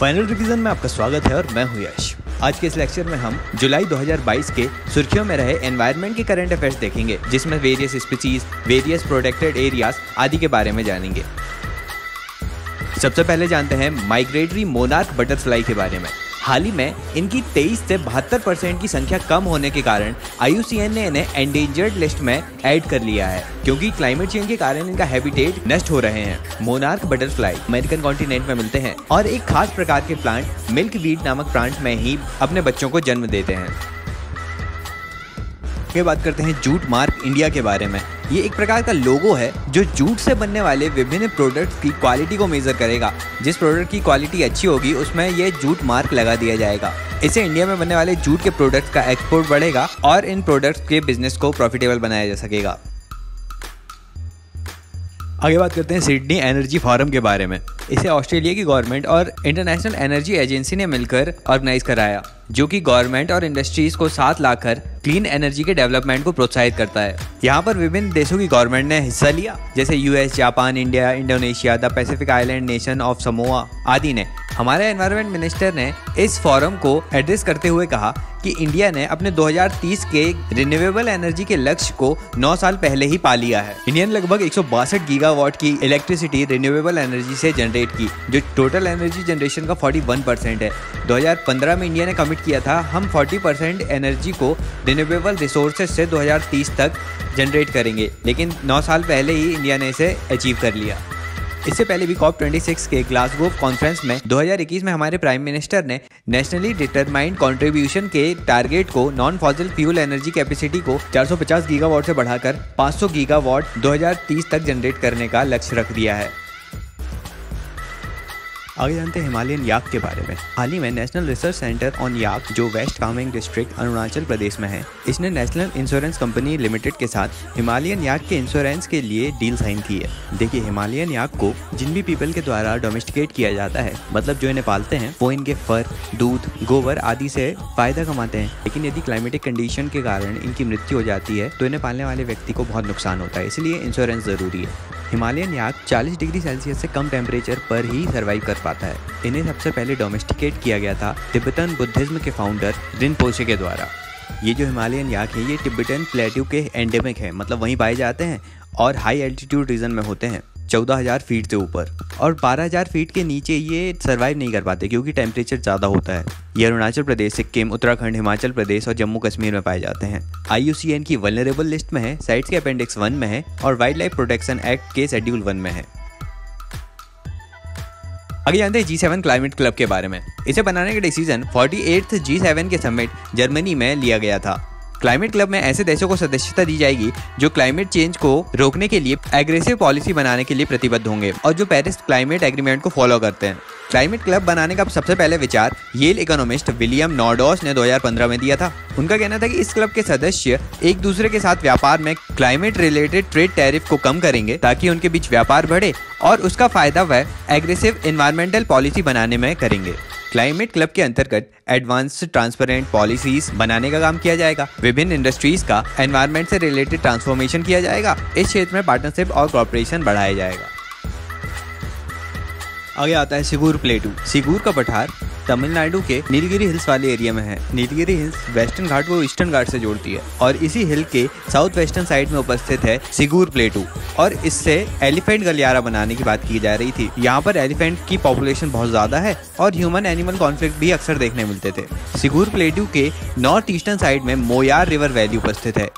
Final revision में आपका स्वागत है और मैं हूं यश। आज के इस लेक्चर में हम जुलाई 2022 के सुर्खियों में रहे एनवायरनमेंट के करंट अफेयर्स देखेंगे, जिसमें various species, various protected areas आदि के बारे में जानेंगे। सबसे पहले जानते हैं माइग्रेटरी मोनार्क बटरफ्लाई के बारे में। हाल ही में इनकी 23 से 72% की संख्या कम होने के कारण IUCN ने इन्हें एंडेंजर्ड लिस्ट में ऐड कर लिया है, क्योंकि क्लाइमेट चेंज के कारण इनका हैबिटेट नष्ट हो रहे हैं। मोनार्क बटरफ्लाई अमेरिकन कॉन्टिनेंट में मिलते हैं और एक खास प्रकार के प्लांट मिल्क वीड नामक प्लांट में ही अपने बच्चों को जन्म देते हैं। आगे बात करते हैं जूट मार्क इंडिया के बारे में। ये एक प्रकार का लोगो है जो जूट से बनने वाले विभिन्न प्रोडक्ट्स की क्वालिटी को मेजर करेगा। जिस प्रोडक्ट की क्वालिटी अच्छी होगी उसमें ये जूट मार्क लगा दिया जाएगा। इससे इंडिया में बनने वाले जूट के प्रोडक्ट्स का एक्सपोर्ट बढ़ेगा और इन प्रोडक्ट्स के बिजनेस को प्रॉफिटेबल बनाया जा सकेगा। आगे बात करते हैं सिडनी एनर्जी फोरम के बारे में। इसे ऑस्ट्रेलिया की गवर्नमेंट और इंटरनेशनल एनर्जी एजेंसी ने मिलकर ऑर्गेनाइज कराया, जो कि गवर्नमेंट और इंडस्ट्रीज को साथ लाकर क्लीन एनर्जी के डेवलपमेंट को प्रोत्साहित करता है। यहाँ पर विभिन्न देशों की गवर्नमेंट ने हिस्सा लिया, जैसे US, Japan, India, Indonesia, the Pacific island nation of Samoa आदि ने। हमारे एनवायरनमेंट मिनिस्टर ने इस फोरम को एड्रेस करते हुए कहा कि इंडिया ने अपने 2030 के रिन्यूएबल एनर्जी के लक्ष्य को 9 साल पहले ही पा लिया है। इंडिया ने लगभग 162 गीगावाट की इलेक्ट्रिसिटी रिन्यूएबल एनर्जी से जनरेट की, जो टोटल एनर्जी जनरेशन का 41% है। 2015 में इंडिया ने कमिट किया था हम 40% एनर्जी को रिन्यूएबल रिसोर्सेज से 2030 तक जनरेट करेंगे, लेकिन 9 साल पहले ही इंडिया ने इसे अचीव कर लिया। इससे पहले भी COP26 के ग्लासगो कॉन्फ्रेंस में 2021 में हमारे प्राइम मिनिस्टर ने नेशनली डिटरमाइंड कंट्रीब्यूशन के टारगेट को non fossil fuel energy capacity को 450 गीगावाट से बढ़ाकर 500 गीगावाट 2030 तक जनरेट करने का लक्ष्य रख दिया है। आगे जानते हैं हिमालयन याक के बारे में। हाल ही में नेशनल रिसर्च सेंटर ऑन याक, जो वेस्ट कामेंग डिस्ट्रिक्ट अरुणाचल प्रदेश में है, इसने नेशनल इंश्योरेंस कंपनी लिमिटेड के साथ हिमालयन याक के इंश्योरेंस के लिए डील साइन की है। देखिए, हिमालयन याक को जिन भी पीपल के द्वारा डोमेस्टिकेट किया जाता है, मतलब जो इन्हें पालते हैं, वो इनके फर, दूध, गोबर आदि से फायदा कमाते हैं। लेकिन यदि क्लाइमेटिक कंडीशन के कारण इनकी मृत्यु हो जाती है तो इन्हें पालने वाले व्यक्ति को बहुत नुकसान होता है, इसलिए इंश्योरेंस जरूरी है। हिमालयन याक 40 डिग्री सेल्सियस से कम टेम्परेचर पर ही सर्वाइव कर पाता है। इन्हें सबसे पहले डोमेस्टिकेट किया गया था तिब्बतन बुद्धिज्म के फाउंडर रिनपोचे के द्वारा। ये जो हिमालयन याक है, ये तिब्बतन प्लेट्यू के एंडेमिक है, मतलब वहीं पाए जाते हैं और हाई एल्टीट्यूड रीजन में होते हैं, 14,000 फीट से ऊपर, और 12,000 फीट के नीचे ये सर्वाइव नहीं कर पाते क्योंकि टेम्परेचर ज़्यादा होता है। ये अरुणाचल प्रदेश, सिक्किम, उत्तराखंड, हिमाचल प्रदेश और जम्मू कश्मीर में पाए जाते हैं। IUCN की वल्नरेबल लिस्ट में है, साइट्स के अपेंडिक्स 1 में है और वाइल्ड लाइफ प्रोटेक्शन एक्ट के शेड्यूल 1 में है। आगे जानते हैं G7 क्लाइमेट क्लब के बारे में। इसे बनाने का डिसीजन 48th G7 के समिट जर्मनी में लिया गया था। क्लाइमेट क्लब में ऐसे देशों को सदस्यता दी जाएगी जो क्लाइमेट चेंज को रोकने के लिए एग्रेसिव पॉलिसी बनाने के लिए प्रतिबद्ध होंगे और जो पेरिस क्लाइमेट एग्रीमेंट को फॉलो करते हैं। क्लाइमेट क्लब बनाने का सबसे पहले विचार येल इकोनॉमिस्ट विलियम नॉर्डॉस ने 2015 में दिया था। उनका कहना था कि इस क्लब के सदस्य एक दूसरे के साथ व्यापार में क्लाइमेट रिलेटेड ट्रेड टैरिफ को कम करेंगे ताकि उनके बीच व्यापार बढ़े और उसका फायदा वह एग्रेसिव एनवायरमेंटल पॉलिसी बनाने में करेंगे। क्लाइमेट क्लब के अंतर्गत एडवांस ट्रांसपेरेंट पॉलिसीज बनाने का काम किया जाएगा। विभिन्न इंडस्ट्रीज का एनवायरनमेंट से रिलेटेड ट्रांसफॉर्मेशन किया जाएगा। इस क्षेत्र में पार्टनरशिप और कॉर्पोरेशन बढ़ाया जाएगा। आगे आता है सिगूर प्लेटू। सिगूर का पठार तमिलनाडु के नीलगिरी हिल्स वाले एरिया में है। नीलगिरी हिल्स वेस्टर्न घाट को ईस्टर्न घाट से जोड़ती है और इसी हिल के साउथ वेस्टर्न साइड में उपस्थित है सिगूर प्लेटू, और इससे एलिफेंट गलियारा बनाने की बात की जा रही थी। यहाँ पर एलिफेंट की पॉपुलेशन बहुत ज्यादा है और ह्यूमन एनिमल कॉन्फ्लिक्ट भी अक्सर देखने मिलते थे। सिगूर प्लेटू के नॉर्थ ईस्टर्न साइड में मोयार रिवर वैली उपस्थित है।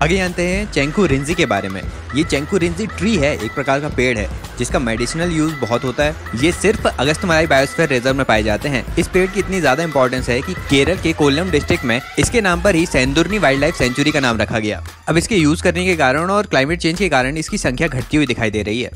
आगे जानते हैं चेंकू रिंजी के बारे में। ये चेंकू रिंजी ट्री है, एक प्रकार का पेड़ है जिसका मेडिसिनल यूज बहुत होता है। ये सिर्फ अगस्त्यमलाई बायोस्फीयर रिजर्व में पाए जाते हैं। इस पेड़ की इतनी ज्यादा इंपॉर्टेंस है कि केरल के कोल्लम डिस्ट्रिक्ट में इसके नाम पर ही सेंदुर्नी वाइल्ड लाइफ सेंचुरी का नाम रखा गया। अब इसके यूज करने के कारण और क्लाइमेट चेंज के कारण इसकी संख्या घटती हुई दिखाई दे रही है।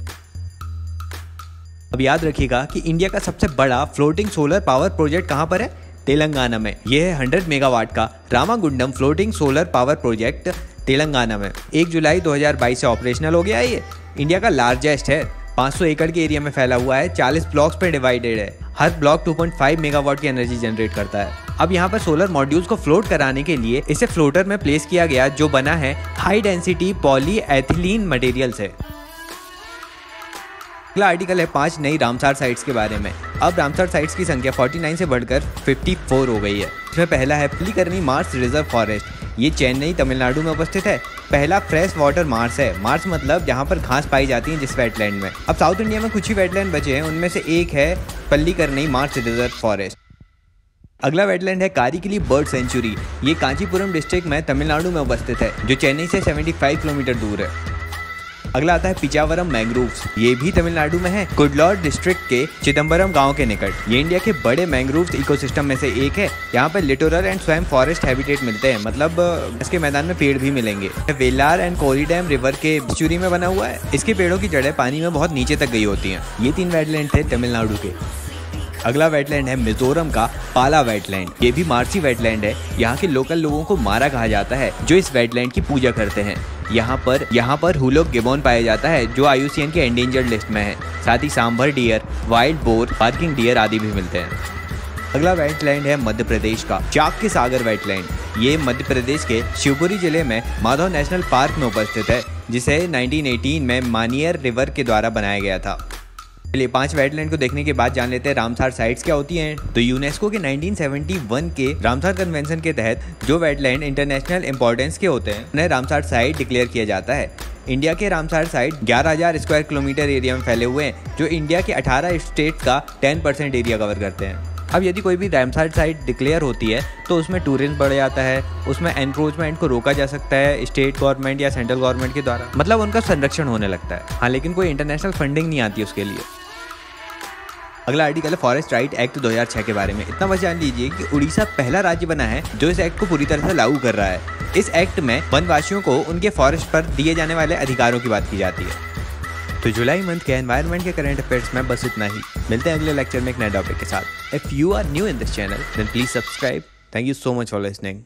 अब याद रखिएगा कि इंडिया का सबसे बड़ा फ्लोटिंग सोलर पावर प्रोजेक्ट कहाँ पर है? तेलंगाना में। यह है 100 मेगावाट का Ramagundam floating solar power project Telangana में। 1 जुलाई 2022 से ऑपरेशनल हो गया है। ये इंडिया का लार्जेस्ट है, 500 एकड़ के एरिया में फैला हुआ है, 40 ब्लॉक्स पे डिवाइडेड है। हर ब्लॉक 2.5 मेगावाट की एनर्जी जनरेट करता है। अब यहाँ पर सोलर मॉड्यूल्स को फ्लोट कराने के लिए इसे फ्लोटर में प्लेस किया गया, जो बना है high density poly ethylene material से। अगला आर्टिकल है 5 नई रामसार साइट्स के बारे में। अब रामसार साइट्स की संख्या 49 से बढ़कर 54 हो गई है। इसमें पहला है पल्लीकरनी मार्स रिजर्व फॉरेस्ट। ये चेन्नई तमिलनाडु में उपस्थित है। पहला फ्रेश वाटर मार्स है। मार्स मतलब जहाँ पर घास पाई जाती है जिस वेटलैंड में। अब साउथ इंडिया में कुछ ही वेटलैंड बचे हैं, उनमें से एक है पल्लीकरनी मार्स रिजर्व फॉरेस्ट। अगला वेटलैंड है कारिकिली बर्ड सेंचुरी। ये कांचीपुरम डिस्ट्रिक्ट में तमिलनाडु में उपस्थित है, जो चेन्नई से 75 किलोमीटर दूर है। अगला आता है पिचावरम मैंग्रोव्स। ये भी तमिलनाडु में है, कुडलॉर डिस्ट्रिक्ट के चिदम्बरम गांव के निकट। ये इंडिया के बड़े मैंग्रोव्स इकोसिस्टम में से एक है। यहाँ पर लिटोरल एंड स्वयं फॉरेस्ट हैबिटेट मिलते हैं, मतलब इसके मैदान में पेड़ भी मिलेंगे। वेलार एंड कोरीडैम रिवर के बिचूरी में बना हुआ है। इसके पेड़ों की जड़ें पानी में बहुत नीचे तक गई होती हैं। ये 3 वेटलैंड थे तमिलनाडु के। अगला वेटलैंड है मिजोरम का पाला वेटलैंड। ये भी मार्सी वेटलैंड है। यहाँ के लोकल लोगों को मारा कहा जाता है, जो इस वेटलैंड की पूजा करते हैं। यहाँ पर हुलोक गिबोन पाया जाता है, जो IUCN के एंडेंजर्ड लिस्ट में है। साथ ही sambar deer, wild boar, barking deer आदि भी मिलते हैं। अगला वेटलैंड है मध्य प्रदेश का चाक के सागर वेटलैंड। ये मध्य प्रदेश के शिवपुरी जिले में माधव नेशनल पार्क में उपस्थित है, जिसे 1918 में मानियर रिवर के द्वारा बनाया गया था। चलिए 5 वेटलैंड को देखने के बाद जान लेते हैं रामसार साइट्स क्या होती हैं। तो यूनेस्को के 1971 के रामसार कन्वेंशन के तहत जो वेटलैंड इंटरनेशनल इंपॉर्टेंस के होते हैं, उन्हें रामसार साइट डिक्लेयर किया जाता है। इंडिया के Ramsar site 11,000 square kilometre area में फैले हुए हैं, जो इंडिया के 18 स्टेट का 10% एरिया कवर करते हैं। अब यदि कोई भी रामसार साइट डिक्लेयर होती है तो उसमें टूरिज्म बढ़ जाता है, उसमें एनक्रोचमेंट को रोका जा सकता है स्टेट गवर्नमेंट या सेंट्रल गवर्नमेंट के द्वारा, मतलब उनका संरक्षण होने लगता है। हाँ, लेकिन कोई इंटरनेशनल फंडिंग नहीं आती उसके लिए। अगला आर्टिकल है फॉरेस्ट राइट एक्ट 2006 के बारे में। इतना बस जान लीजिए कि उड़ीसा पहला राज्य बना है जो इस एक्ट को पूरी तरह से लागू कर रहा है। इस एक्ट में वनवासियों को उनके फॉरेस्ट पर दिए जाने वाले अधिकारों की बात की जाती है। तो जुलाई मंथ के एनवायरनमेंट के करंट अफेयर्स में बस इतना ही। मिलते हैं अगले लेक्चर में एक नए टॉपिक के साथ। If you are new in this channel then please subscribe. Thank you so much for listening.